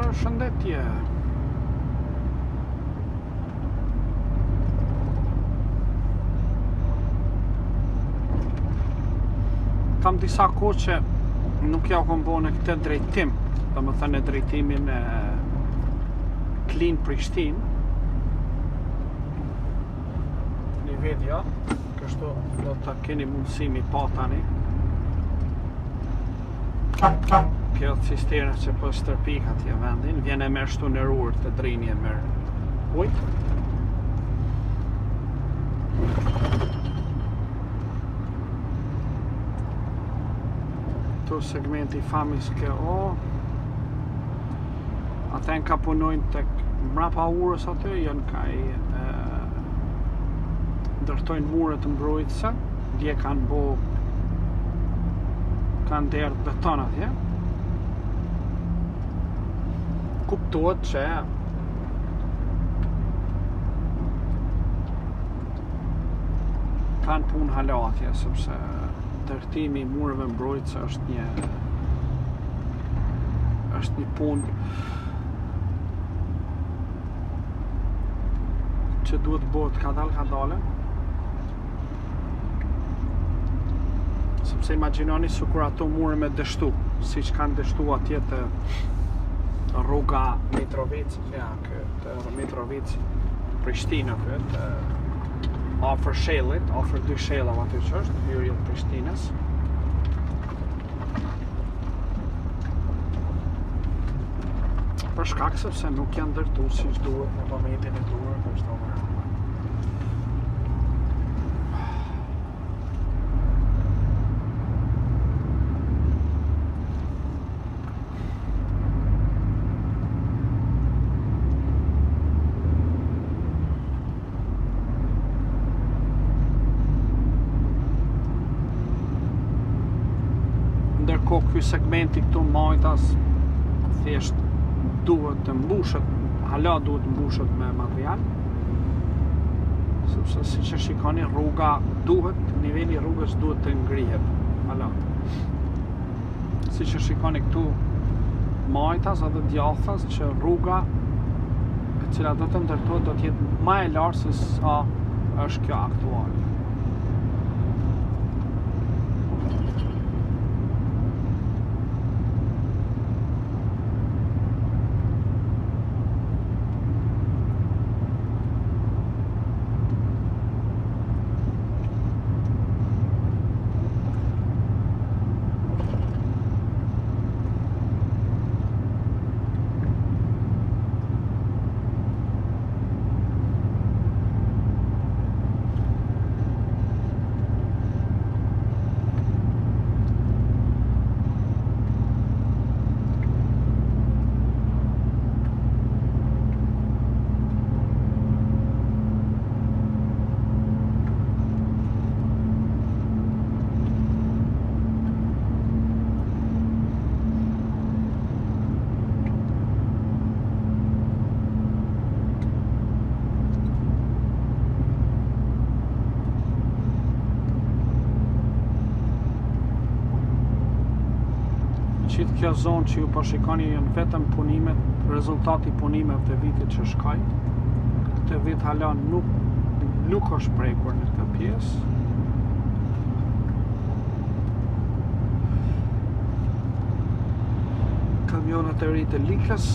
Përshëndetje. Kam disa kohë që nuk ja kom bo në këtë drejtim, do më thënë drejtimin e Klin-Prishtinë. Një video, kështu do të keni mundësi mi pa tani. Kjo cisterna që po stërpik atje vendin, vjen e merr shtu në rurë të drini e merr ujt. Tu segmenti famis KO. Ata në ka punojnë tek mrapa urës aty, janë kaj ndërtojnë murët mbrojtëse, dje kanë derdh beton atje. Kuptohet që kanë punë hala atje, sepse ndërtimi i murëve mbrojtëse është një punë që duhet bëhet kadale. Sepse imagjinoni sikur ato mure me dështu, siç kanë dështu atje të rruga Mitrovic, këtë Mitrovic Prishtina këtë, afër shellit, afër dy shellave aty që është, hyrje të Prishtinës. Për shkak sepse nuk janë ndërtuar siç duhet në momentin e duhur, kështu. Ndërkohë ky segmenti këtu majtas thjesht duhet të mbushet, hala duhet të mbushet me material. Sepse siç e shikoni rruga niveli i rrugës duhet të ngrihet, hala. Siç e shikoni këtu majtas edhe djathtas që rruga e cila do të ndërtohet do të jetë më e lartë se sa është kjo aktuale. Kjo zonë që ju po shikoni janë vetëm punimet, rezultati punimeve të vitit që shkoj. Këtë vit hala nuk është prekur në këtë pjesë. Kamionet e ri të Likës.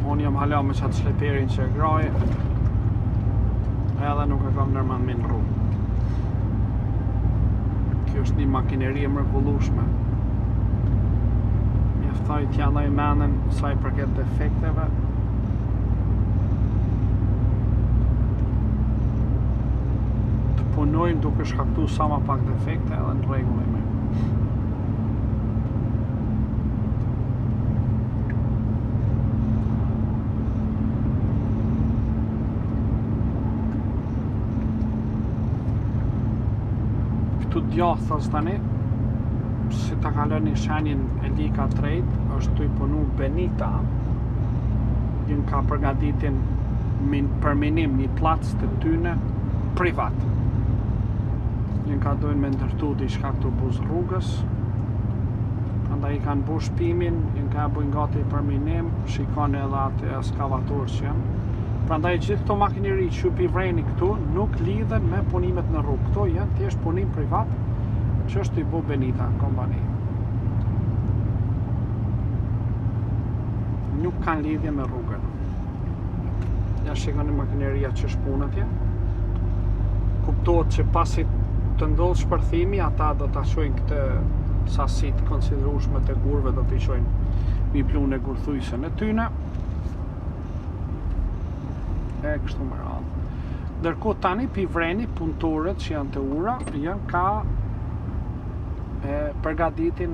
Unë jam hala me qatë shleperin që e graje. Edhe nuk e kam nërman me në rrugë. Kjo është një makineri e mrekullueshme. Mjaftoj t'ja ndaj mendën sa i përket defekteve. Të punojmë duke shkaktu sa ma pak defekte edhe në rregull me. Këtu djathtas tani, si ta kaloni shenjin e Lika Trade, është të i punu Benita. Jën ka përgatitin për minim një plac të tyne privat. Një ka dojnë me ndërtu diçka këtu buz rrugës. Prandaj I kanë bu shpimin, një ka bujnë gati për minim, shikon edhe atë eskavator që janë. Prandaj gjithë këto makineri që pi vreni këtu nuk lidhen me punimet në rrugë. Këto janë thjesht punim privat që është I bu Benita kompani. Nuk kanë lidhje me rrugën. Ja shikoni makineria që shpunë atje. Kuptohet që pasi të ndodh shpërthimi, ata do ta çojnë këtë sasi të konsiderueshme të gurëve, do t'i çojnë mbi pluhun e gurthujse në tyne. E kështu me radhë. Ndërkohë tani pi vreni punëtorët që janë të ura janë ka përgatitin,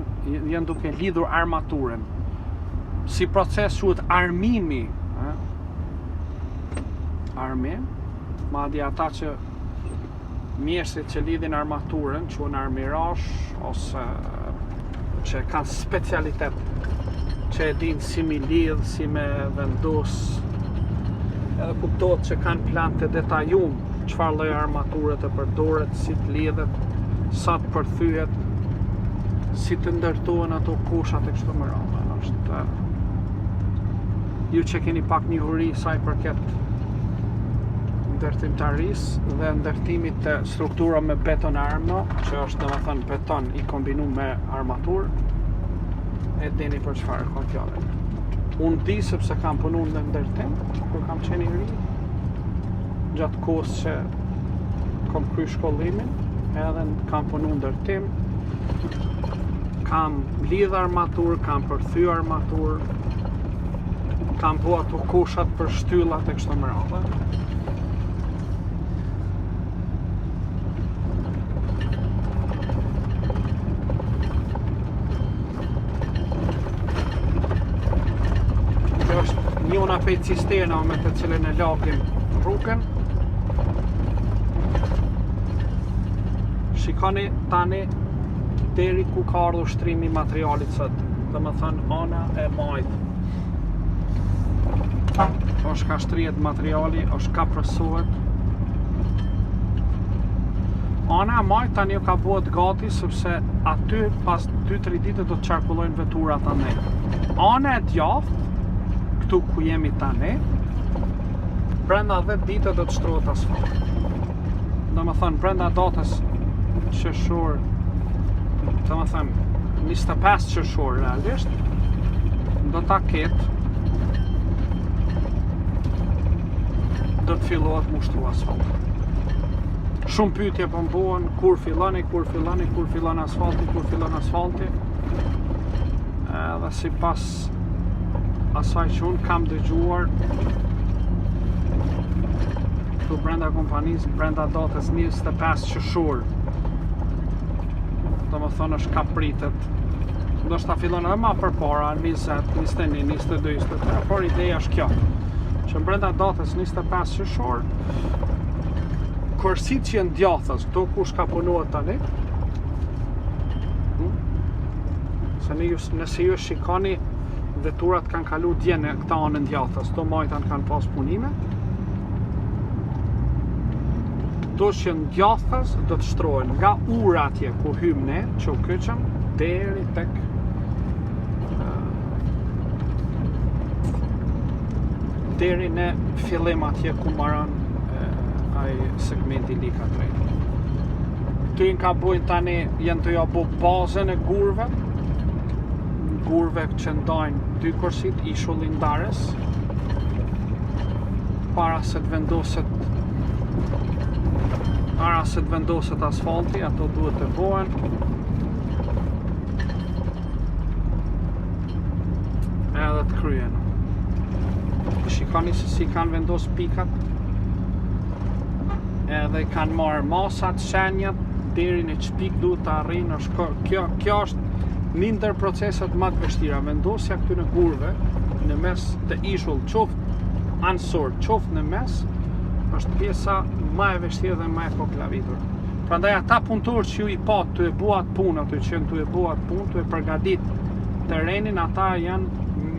janë duke lidhur armaturën. Si proces quhet armimi, armim, madje ata që mjeshtrit që lidhin armaturën, quhen armirash ose që kanë specialitet, që e din si mi lidh, si me vendos. Edhe kuptohet që kanë plan të detajum çfarë lloj armature të përdoret, si të lidhet, sa të përthyhet, si të ndërtohen ato kushat e kështu me radhë. Është ju që keni pak njohuri sa I përket ndërtimtarisë dhe ndërtimit të struktura me betonarmë, që është domethënë beton I kombinuar me armaturë, e dini për çfarë ka fjalën. Unë di sepse kam punuar në ndërtim, kur kam qenë I ri, gjatë kohës që kam kryer shkollimin, edhe kam punuar ndërtim, kam lidh armaturë, kam përthyr armaturë, kam bu ato kushat për shtyllat e kështu me radhë. Njona pejt cisterna me të cilën e lagim rrugën. Shikoni tani deri ku ka ardhur shtrimi I materialit sot, domethënë ana e majt. Është ka shtrihet materiali, është ka presohet. Ana e majt tani ka bëhet gati sepse aty pas 2-3 ditë do të qarkullojnë veturat anë. Ana e djathtë këtu ku jemi tani, brenda 10 ditë do të shtrohet asfalt. Domethënë brenda datës qershor, domethënë 25 qershor realisht, do ta ketë, do të fillohet mu shtru asfalt. Shumë pyetje po m'bohen, kur fillon asfalti, edhe sipas asaj që unë kam dëgjuar këtu brenda kompanisë, brenda datës 25 qershor, domethënë është ka pritet, ndoshta fillon edhe më përpara, 20, 21, 22, 23, por ideja është kjo, që brenda datës 25 qershor, korsit që janë djathës, këto kush ka punuar tani, nëse ju shikoni, veturat kanë kalu dje në këta anën djathës, to majtan kanë pas punime. Këto që janë djathës do të shtrohen nga ura atje ku hym ne, që u kyçëm, deri tek deri në fillim atje ku maron ai segmenti lika drejt. Këtu ka bujnë tani, janë të jabu bazën e gurve që ndajnë 2 korsit, ishullin ndarës, para se të vendoset asfalti, ato duhet të bohen. Edhe të kryen. Shikoni se si kanë vendos pikat, edhe kanë marrë masat, shenjat, deri në çpik duhet të arrijnë. Kjo është një ndër proceset më të vështira, vendosja këtu në gurve, në mes të ishull, qoftë ansor, qoftë në mes, është pjesa më e vështirë dhe më e koklavitur. Prandaj ata punëtorë që ju I pa të e buat punë, aty që të e buat punë, të e përgatit terrenin, ata janë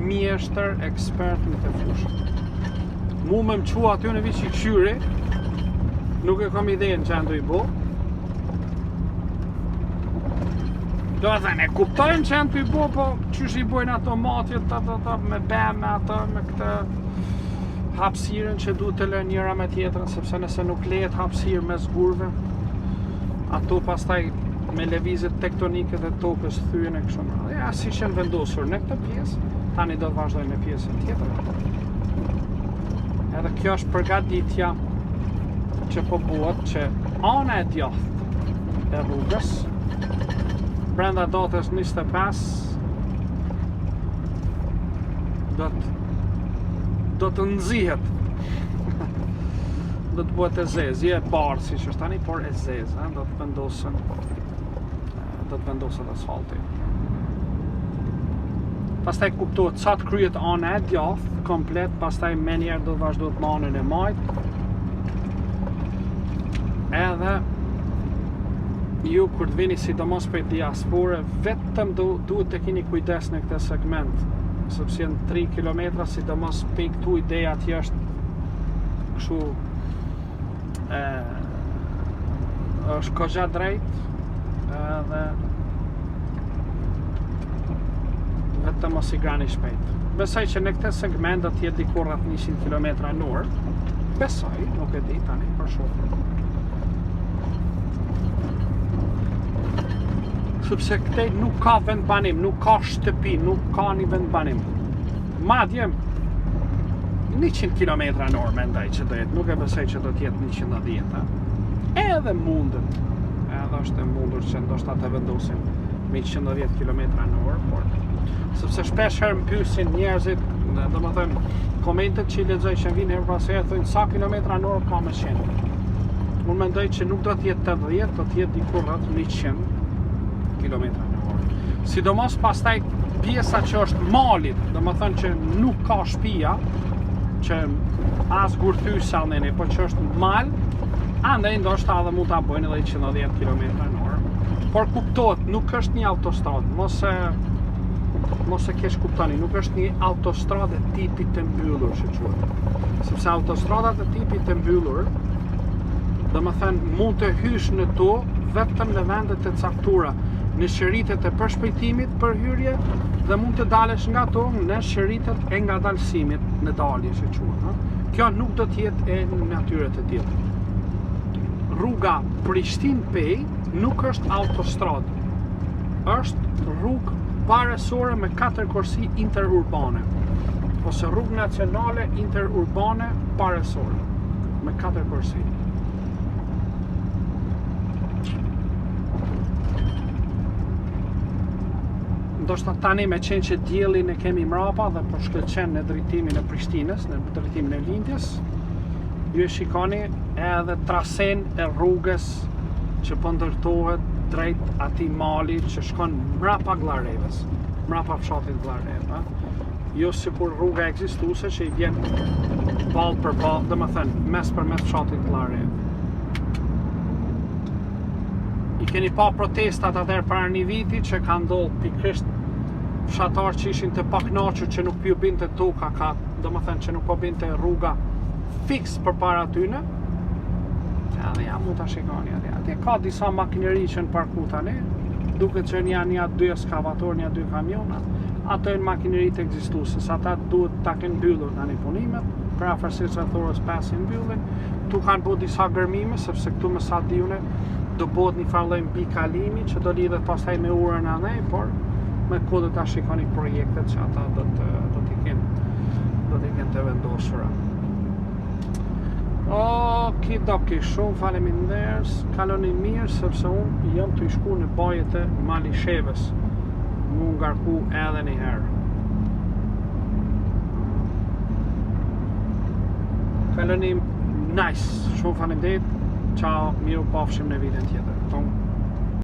mjeshtër ekspert në të fushë. Mu me më qua aty në vici qyri, nuk e kam idenë që ando I bo, Do të thënë, e kuptojnë që janë të i bo, po qysh i bojnë ato matjet, me bem, me ato, me këtë hapësirën që duhet të lënë njëra me tjetrën, sepse nëse nuk lehet hapësirë mes gurve, ato pastaj me lëvizjet tektonike dhe tokës thyen e kështu me radhë. Ja, si që janë vendosur në këtë pjesë, tani do të vazhdojnë në pjesën tjetër. Edhe kjo është përgatitja që po buhet që ana e djathtë e rrugës brenda datës 25 do të nxihet. Do të bëhet e zezë, jo e bardhë siç është tani, por e zezë, do të vendoset asfalti. Pastaj kuptohet sa të kryhet ana e djathtë komplet, pastaj menjëherë do të vazhdohet me anën e majt. Edhe ju kur të vini sidomos për diaspore, vetëm duhet të keni kujdes në këtë segment, sepse janë 3 kilometra, sidomos për këtu ideja atje është kështu është kogja drejt, edhe vetëm mos i grani shpejt. Besoj që në këtë segment do të jetë diku rreth 100 km/h. Besoj, nuk e di tani, për shofer. Sepse këtej nuk ka vend banim, nuk ka shtëpi, nuk ka një vend banim. Madje 100 km/h mendoj që do jetë, nuk e besoj që do të jetë 110. Edhe mundet. Edhe është e mundur që ndoshta të vendosin me 110 km/h, por sepse shpesh herë mpyesin njerëzit, domethënë komentet që i lexoj që vinë herë pas here thonë sa kilometra/h ka me qenë. Unë mendoj që nuk do të jetë 80, do të jetë diku rreth 100 km/h. Sidomos pastaj pjesa që është malit, domethënë që nuk ka shtëpia, që as gurthysa ndeni, po që është mal, andaj ndoshta edhe mund ta bëjnë edhe 110 km/h. Por kuptohet, nuk është një autostradë, mos e kesh kuptoni, nuk është një autostradë e tipit të mbyllur, që quhet. Sepse autostradat e tipit të mbyllur, domethënë mund të hysh në to vetëm në vendet e caktuara, në shëritet e përshpejtimit për hyrje dhe mund të dalesh nga to në shëritet e ngadalësimit në dalje, që quhet. Kjo nuk do të jetë e në natyre të tillë. Rruga Prishtinë-Pej nuk është autostradë. Është rrugë parësore me 4 korsi interurbane, ose rrugë nacionale interurbane parësore me 4 korsi. Ndoshta tani me qenë që diellin e kemi mrapa dhe po shkëlqen në drejtimin e Prishtinës, në drejtimin e lindjes, ju e shikoni edhe trasen e rrugës që po ndërtohet drejt atij mali që shkon mbrapa Gllareves, mbrapa fshatit Gllarev, jo sikur rruga ekzistuese që i vjen ballë për ballë, domethënë mes për mes fshatit Gllarev. I keni pa protestat atëherë para një viti që ka ndodhur pikërisht fshatar që ishin të pakënaqur që nuk po binte toka, domethënë që nuk po binte rruga fiks përpara tyne. Edhe ja mund ta shikoni atje. Atje ka disa makineri që në parku tani, duket që janë ja 2 ekskavatorë, ja 2 kamiona. Ato janë makineritë ekzistuese, ata duhet ta kenë mbyllur tani punimet, për afërsisht rreth orës 5 i mbyllin. Tu kanë bërë disa gërmime, sepse këtu më sa diune do bëhet një farë lloj mbikalimi që do lidhet pastaj me urën anej, por me kohë do ta shikoni projektet që ata do t'i kenë të vendosura. Okidoki, shumë faleminderit, kaloni mirë, sepse unë jam të shku në bajet e Malisheves, mu ngarku edhe një herë. Kaloni nice, shumë faleminderit, ciao, miru pafshim në videon tjetër.